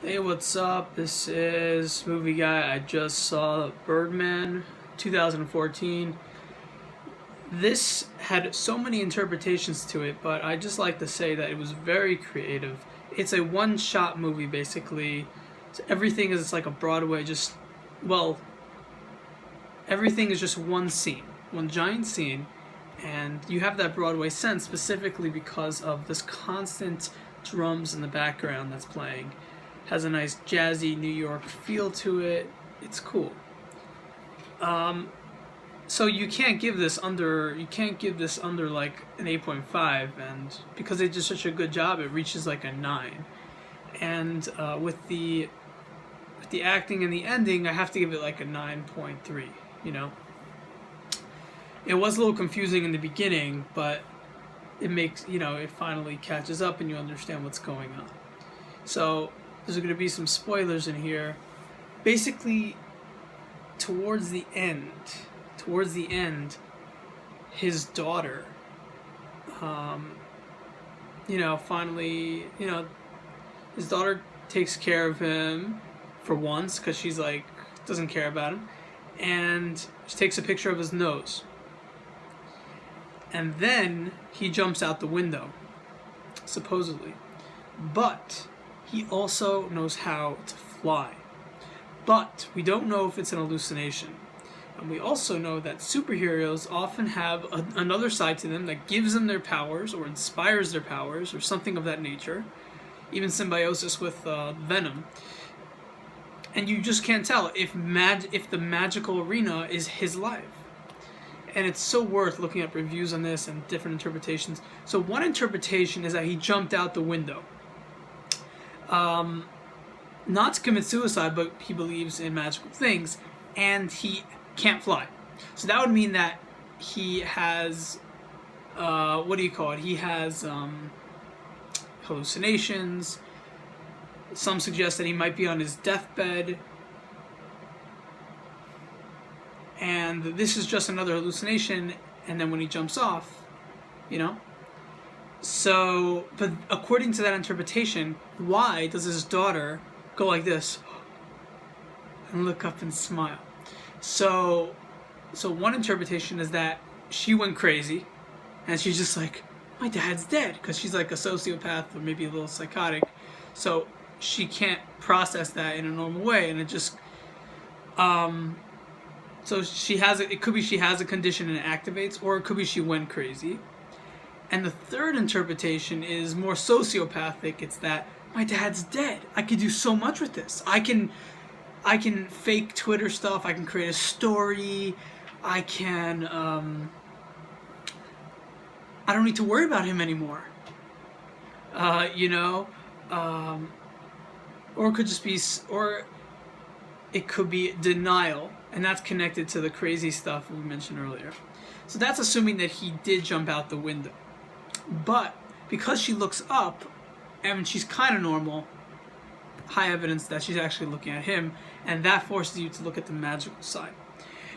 Hey, what's up? This is Movie Guy. I just saw Birdman 2014. This had so many interpretations to it, but I just like to say that it was very creative. It's a one-shot movie, basically. So everything is like a Broadway, well, everything is just one scene, one giant scene, and you have that Broadway sense specifically because of this constant drums in the background that's playing. Has a nice jazzy New York feel to it. It's cool. So you can't give this under like an 8.5, and because they did such a good job, it reaches like a 9. And with the acting and the ending, I have to give it like a 9.3. You know, it was a little confusing in the beginning, but it finally catches up and you understand what's going on. So there's going to be some spoilers in here. Basically, towards the end, his daughter, finally, his daughter takes care of him for once because she's like doesn't care about him, and she takes a picture of his nose, and then he jumps out the window, supposedly, but he also knows how to fly. But we don't know if it's an hallucination. And we also know that superheroes often have another side to them that gives them their powers or inspires their powers or something of that nature. Even symbiosis with Venom. And you just can't tell if the magical arena is his life. And it's so worth looking up reviews on this and different interpretations. So one interpretation is that he jumped out the window. Not to commit suicide, but he believes in magical things, and he can't fly. So that would mean that he has, He has hallucinations. Some suggest that he might be on his deathbed, and this is just another hallucination, and then when he jumps off, you know? So, but according to that interpretation, why does his daughter go like this and look up and smile? So one interpretation is that she went crazy and she's just like, my dad's dead, because she's like a sociopath or maybe a little psychotic. So she can't process that in a normal way, and it just so it could be she has a condition and it activates, or it could be she went crazy. And the third interpretation is more sociopathic. It's that my dad's dead. I could do so much with this. I can fake Twitter stuff. I can create a story. I don't need to worry about him anymore. Or it could be denial, and that's connected to the crazy stuff we mentioned earlier. So that's assuming that he did jump out the window. But because she looks up and she's kind of normal, high evidence that she's actually looking at him, and that forces you to look at the magical side.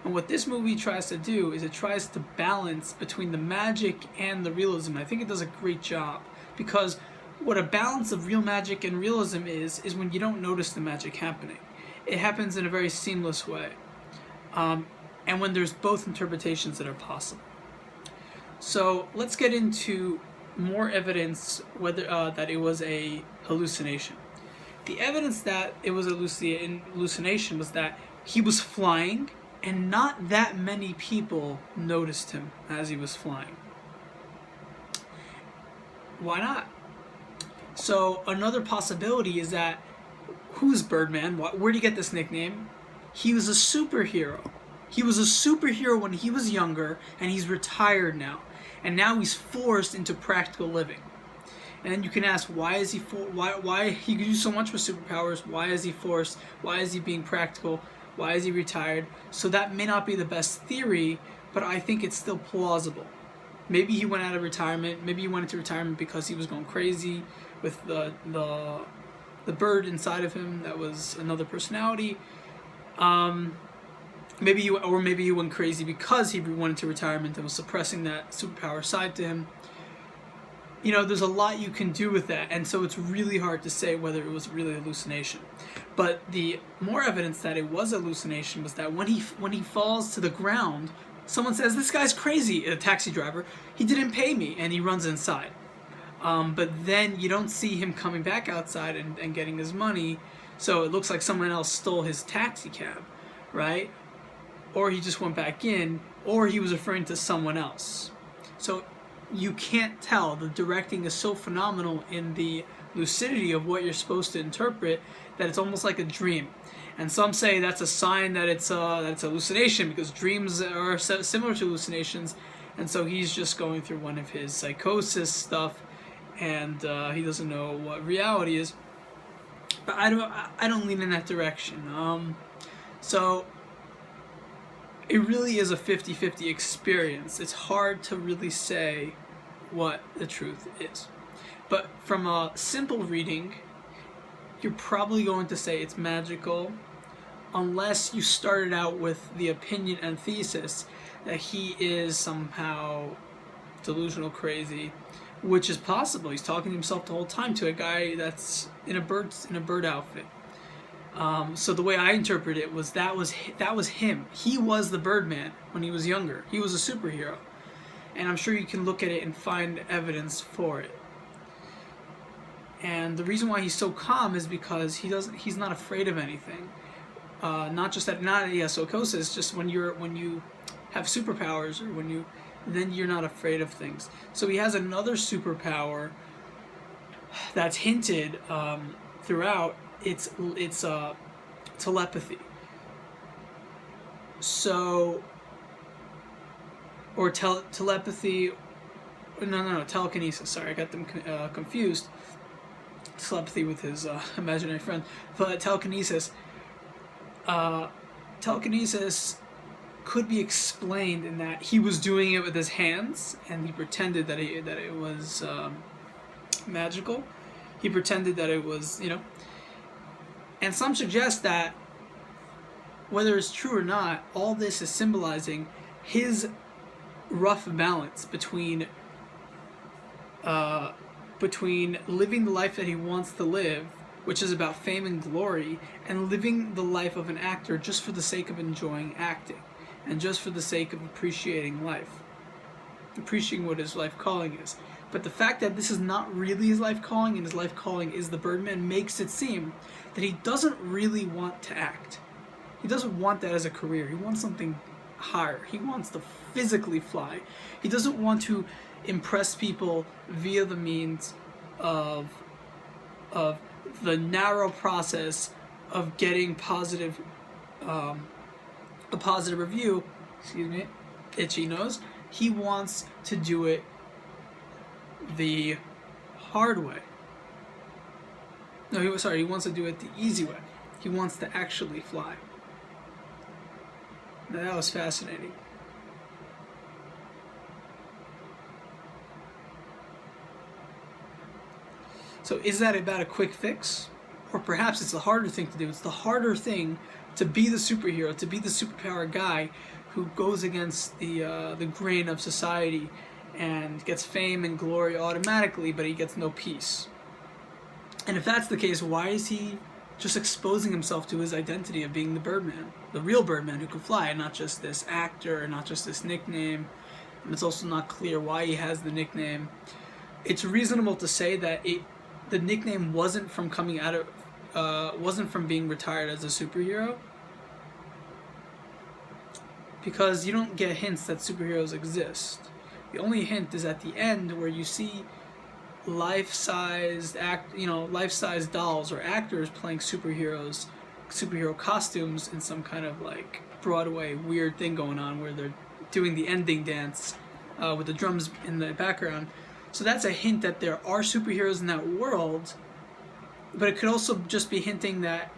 And what this movie tries to do is it tries to balance between the magic and the realism. I think it does a great job, because what a balance of real magic and realism is when you don't notice the magic happening. It happens in a very seamless way. And when there's both interpretations that are possible. So let's get into more evidence whether that it was a hallucination. The evidence that it was a hallucination was that he was flying, and not that many people noticed him as he was flying. Why not? So another possibility is that, who's Birdman? Where do you get this nickname? He was a superhero. He was a superhero when he was younger, and he's retired now. And now he's forced into practical living. And then you can ask, why he could do so much with superpowers? Why is he forced? Why is he being practical? Why is he retired? So that may not be the best theory, but I think it's still plausible. Maybe he went out of retirement. Maybe he went into retirement because he was going crazy with the bird inside of him that was another personality. Maybe he went crazy because he went into retirement and was suppressing that superpower side to him. you know, there's a lot you can do with that, and so it's really hard to say whether it was really hallucination. But the more evidence that it was hallucination was that when he falls to the ground, someone says, "This guy's crazy," a taxi driver. "He didn't pay me," and he runs inside. But then you don't see him coming back outside and getting his money, so it looks like someone else stole his taxi cab, right? Or he just went back in, or he was referring to someone else. So you can't tell. The directing is so phenomenal in the lucidity of what you're supposed to interpret that it's almost like a dream. And some say that's a sign that it's a hallucination, because dreams are similar to hallucinations, and so he's just going through one of his psychosis stuff, and he doesn't know what reality is. But I don't lean in that direction. So it really is a 50-50 experience. It's hard to really say what the truth is. But from a simple reading, you're probably going to say it's magical, unless you started out with the opinion and thesis that he is somehow delusional, crazy, which is possible. He's talking to himself the whole time, to a guy that's in a bird outfit. So the way I interpret it was that was him. He was the Birdman when he was younger. He was a superhero, and I'm sure you can look at it and find evidence for it. And the reason why he's so calm is because he's not afraid of anything. Not that he has psychosis. Just when you have superpowers, or then you're not afraid of things. So he has another superpower that's hinted throughout. It's telepathy. So, or telepathy. No, telekinesis. Sorry, I got them confused. Telepathy with his imaginary friend, but telekinesis. Telekinesis could be explained in that he was doing it with his hands, and he pretended that it was magical. He pretended that it was, And some suggest that, whether it's true or not, all this is symbolizing his rough balance between living the life that he wants to live, which is about fame and glory, and living the life of an actor just for the sake of enjoying acting, and just for the sake of appreciating life, appreciating what his life calling is. But the fact that this is not really his life calling, and his life calling is the Birdman, makes it seem that he doesn't really want to act. He doesn't want that as a career. He wants something higher. He wants to physically fly. He doesn't want to impress people via the means of the narrow process of getting a positive review. Excuse me, itchy nose. He wants to do it the hard way. No, he wants to do it the easy way. He wants to actually fly. Now that was fascinating. So is that about a quick fix? Or perhaps it's the harder thing to do. It's the harder thing to be the superhero, to be the superpower guy who goes against the grain of society and gets fame and glory automatically, but he gets no peace. And if that's the case, why is he just exposing himself to his identity of being the Birdman, the real Birdman who can fly, and not just this actor, not just this nickname? And it's also not clear why he has the nickname. It's reasonable to say that the nickname wasn't from being retired as a superhero, because you don't get hints that superheroes exist. The only hint is at the end, where you see life-sized dolls or actors playing superhero costumes in some kind of like Broadway weird thing going on, where they're doing the ending dance with the drums in the background. So that's a hint that there are superheroes in that world, but it could also just be hinting that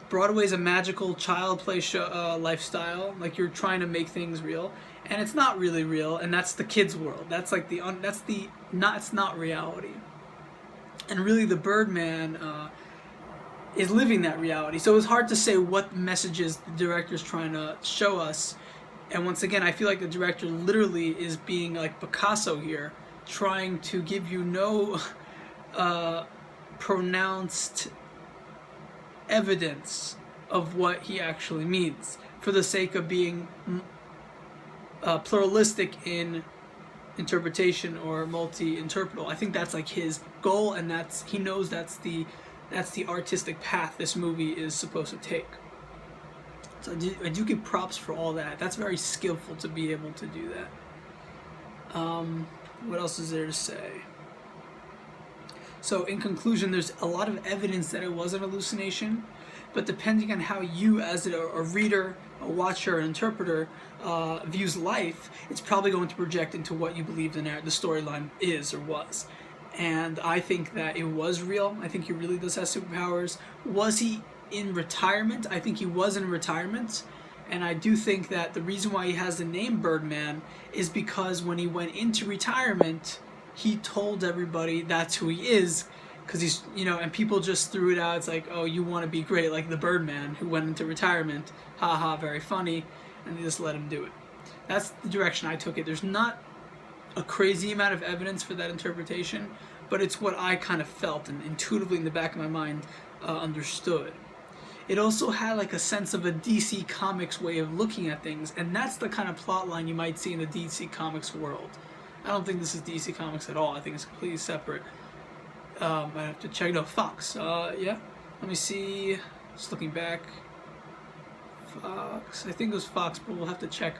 Broadway's a magical child play show, lifestyle, like you're trying to make things real, and it's not really real, and that's the kids' world. That's like it's not reality. And really, the Birdman is living that reality. So it's hard to say what messages the director's trying to show us. And once again, I feel like the director literally is being like Picasso here, trying to give you no pronounced evidence of what he actually means, for the sake of being pluralistic in interpretation or multi-interpretal. I think that's like his goal, and he knows that's the artistic path this movie is supposed to take. So I do give props for all that. That's very skillful to be able to do that. What else is there to say? So in conclusion, there's a lot of evidence that it was an hallucination, but depending on how you, as a reader, a watcher, an interpreter, views life, it's probably going to project into what you believe the storyline is or was. And I think that it was real. I think he really does have superpowers. Was he in retirement? I think he was in retirement. And I do think that the reason why he has the name Birdman is because when he went into retirement, he told everybody that's who he is, because he's, and people just threw it out. It's like, oh, you want to be great like the Birdman who went into retirement. Haha, very funny. And they just let him do it. That's the direction I took it. There's not a crazy amount of evidence for that interpretation, but it's what I kind of felt and intuitively in the back of my mind understood. It also had like a sense of a DC Comics way of looking at things, and that's the kind of plot line you might see in the DC Comics world. I don't think this is DC Comics at all. I think it's completely separate. I have to check. No, Fox. Yeah. Let me see. Just looking back. Fox. I think it was Fox, but we'll have to check.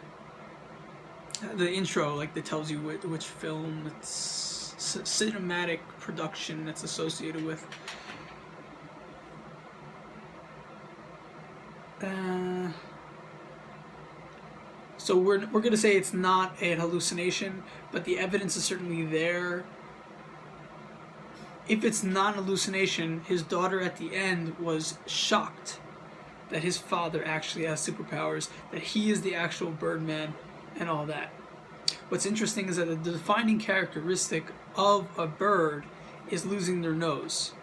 The intro, like, that tells you which film it's cinematic production that's associated with. So we're gonna say it's not a hallucination, but the evidence is certainly there. If it's not an hallucination, his daughter at the end was shocked that his father actually has superpowers, that he is the actual Birdman, and all that. What's interesting is that the defining characteristic of a bird is losing their nose.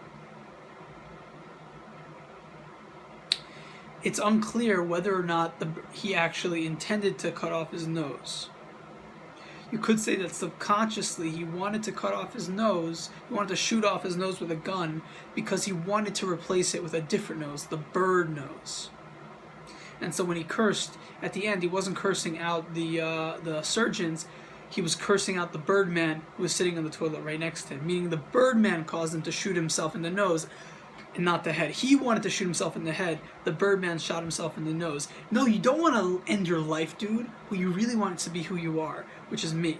It's unclear whether or not he actually intended to cut off his nose. You could say that subconsciously he wanted to cut off his nose, he wanted to shoot off his nose with a gun because he wanted to replace it with a different nose, the bird nose. And so when he cursed, at the end, he wasn't cursing out the surgeons, he was cursing out the Birdman who was sitting on the toilet right next to him, meaning the Birdman caused him to shoot himself in the nose and not the head. He wanted to shoot himself in the head, the Birdman shot himself in the nose. No, you don't want to end your life, dude. Well, you really want it to be who you are, which is me.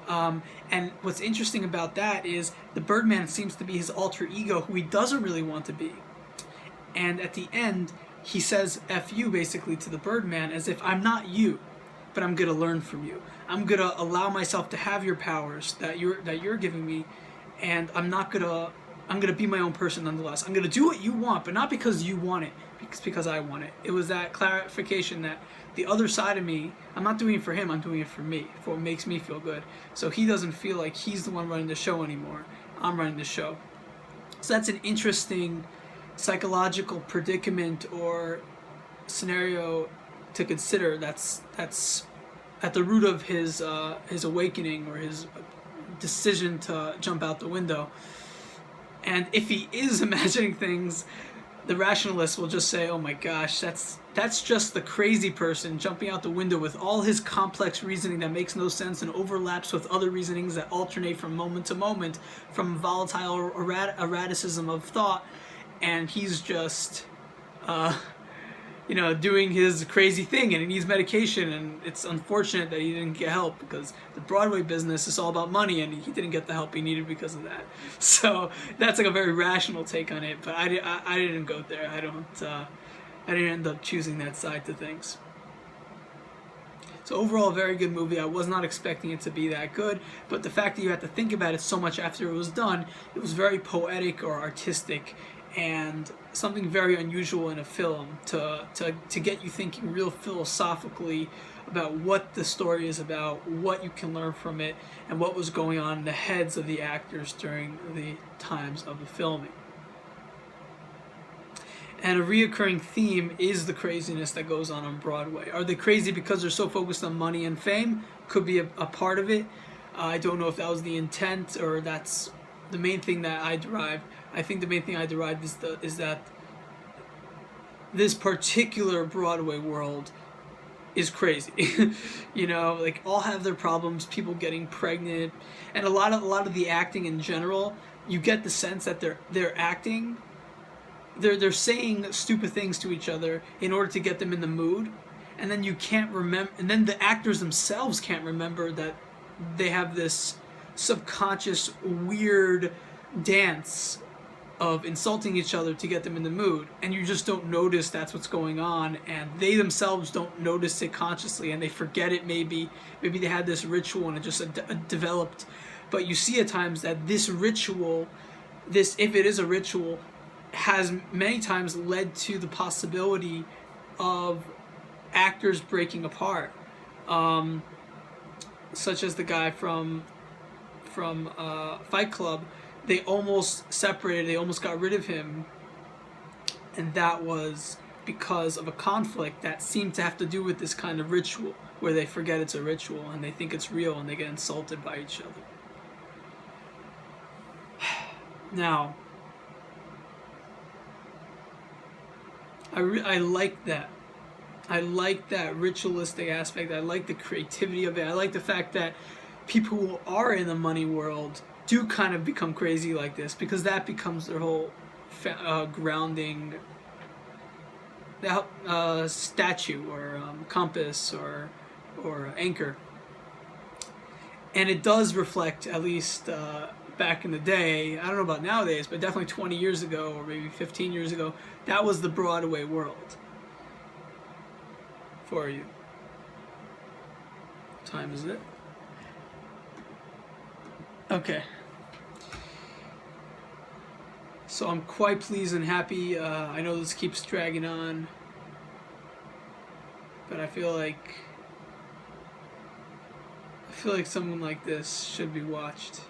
And what's interesting about that is the Birdman seems to be his alter ego who he doesn't really want to be. And at the end, he says F you basically to the Birdman as if I'm not you, but I'm going to learn from you. I'm going to allow myself to have your powers that you're giving me, and I'm going to be my own person nonetheless. I'm going to do what you want, but not because you want it, because I want it. It was that clarification that the other side of me, I'm not doing it for him, I'm doing it for me, for what makes me feel good. So he doesn't feel like he's the one running the show anymore. I'm running the show. So that's an interesting psychological predicament or scenario to consider. That's at the root of his awakening or his decision to jump out the window. And if he is imagining things, the rationalists will just say, oh my gosh, that's just the crazy person jumping out the window with all his complex reasoning that makes no sense and overlaps with other reasonings that alternate from moment to moment, from volatile erraticism of thought, and he's just doing his crazy thing, and he needs medication, and it's unfortunate that he didn't get help because the Broadway business is all about money, and he didn't get the help he needed because of that. So that's like a very rational take on it, but I didn't go there. I didn't end up choosing that side to things. So overall, a very good movie. I was not expecting it to be that good, but the fact that you had to think about it so much after it was done, it was very poetic or artistic, and something very unusual in a film to get you thinking real philosophically about what the story is about, what you can learn from it, and what was going on in the heads of the actors during the times of the filming. And a reoccurring theme is the craziness that goes on Broadway. Are they crazy because they're so focused on money and fame? Could be a part of it. I don't know if that was the intent or that's the main thing that I derived. I think the main thing I derived is that this particular Broadway world is crazy. You know, like all have their problems, people getting pregnant, and a lot of the acting in general, you get the sense that they're acting, they're saying stupid things to each other in order to get them in the mood, and then you can't remember, and then the actors themselves can't remember that they have this subconscious weird dance of insulting each other to get them in the mood, and you just don't notice that's what's going on, and they themselves don't notice it consciously, and they forget it. Maybe they had this ritual and it just developed. But you see at times that this ritual, this, if it is a ritual, has many times led to the possibility of actors breaking apart, such as the guy from Fight Club. They almost separated, they almost got rid of him, and that was because of a conflict that seemed to have to do with this kind of ritual, where they forget it's a ritual and they think it's real and they get insulted by each other. Now, I like that. I like that ritualistic aspect. I like the creativity of it. I like the fact that people who are in the money world do kind of become crazy like this, because that becomes their whole grounding statue or compass or anchor. And it does reflect, at least back in the day, I don't know about nowadays, but definitely 20 years ago or maybe 15 years ago, that was the Broadway world for you. What time is it? Okay. So I'm quite pleased and happy. I know this keeps dragging on, but I feel like something like this should be watched.